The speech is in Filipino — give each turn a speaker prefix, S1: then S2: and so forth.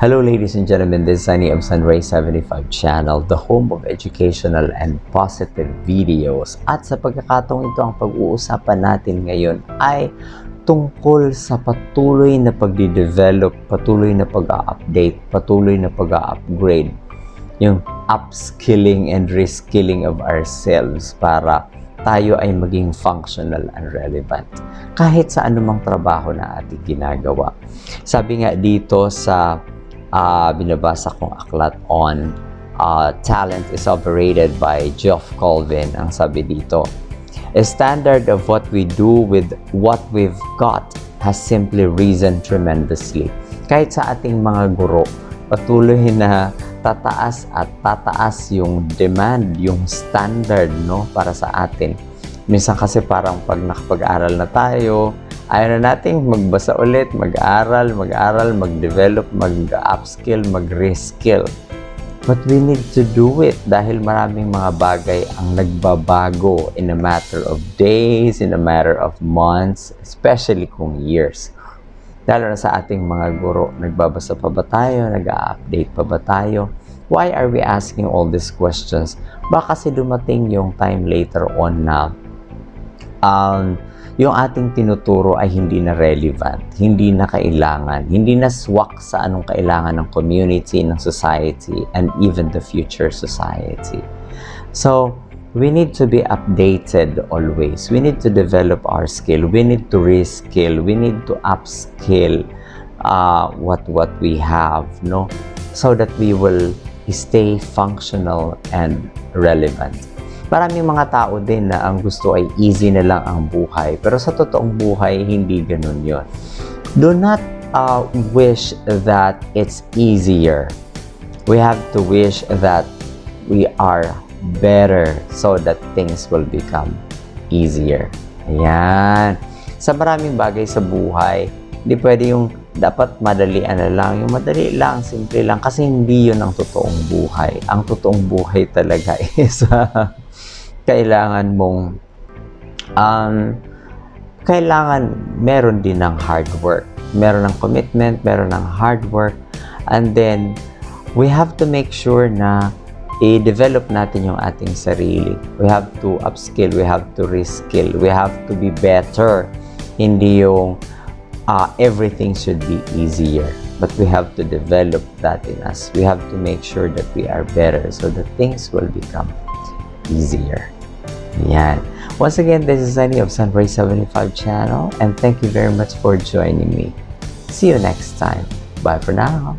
S1: Hello ladies and gentlemen, this is Sunny of Sunray 75 channel, the home of educational and positive videos. At sa pagkakataong ito, ang pag-uusapan natin ngayon ay tungkol sa patuloy na pagde-develop, patuloy na pag-update, patuloy na pag-upgrade, yung upskilling and reskilling of ourselves para tayo ay maging functional and relevant kahit sa anumang trabaho na ating ginagawa. Sabi nga dito sa binabasa kong aklat on talent is overrated by Geoff Colvin. Ang sabi dito, a standard of what we do with what we've got has simply risen tremendously. Kahit sa ating mga guro, patuloy na tataas at tataas yung demand, yung standard, no, para sa atin. Minsan kasi parang pag nakapag-aral na tayo, ayaw na nating magbasa ulit, mag-aral, mag-develop, mag-upskill, mag-reskill. But we need to do it dahil maraming mga bagay ang nagbabago in a matter of days, in a matter of months, especially kung years. Lalo na sa ating mga guro, nagbabasa pa ba tayo? Nag-update pa ba tayo? Why are we asking all these questions? Baka kasi dumating yung time later on na yung ating tinuturo ay hindi na relevant, hindi na kailangan, hindi na swak sa anong kailangan ng community, ng society, and even the future society. So, we need to be updated always. We need to develop our skill. We need to reskill. We need to upskill what we have, no? So that we will stay functional and relevant. Maraming mga tao din na ang gusto ay easy na lang ang buhay. Pero sa totoong buhay, hindi ganun yon. Do not wish that it's easier. We have to wish that we are better so that things will become easier. Ayan. Sa maraming bagay sa buhay, hindi pwede yung dapat madalian na lang. Yung madali lang, simple lang. Kasi hindi yun ang totoong buhay. Ang totoong buhay talaga is kailangan mong kailangan meron din ng hard work. Meron ng commitment, meron ng hard work. And then, we have to make sure na i-develop natin yung ating sarili. We have to upskill, we have to reskill, we have to be better. Hindi yung everything should be easier. But we have to develop that in us. We have to make sure that we are better so that things will become easier. Yan. Once again, this is Sunny of Sunray 75 channel, and thank you very much for joining me. See you next time. Bye for now.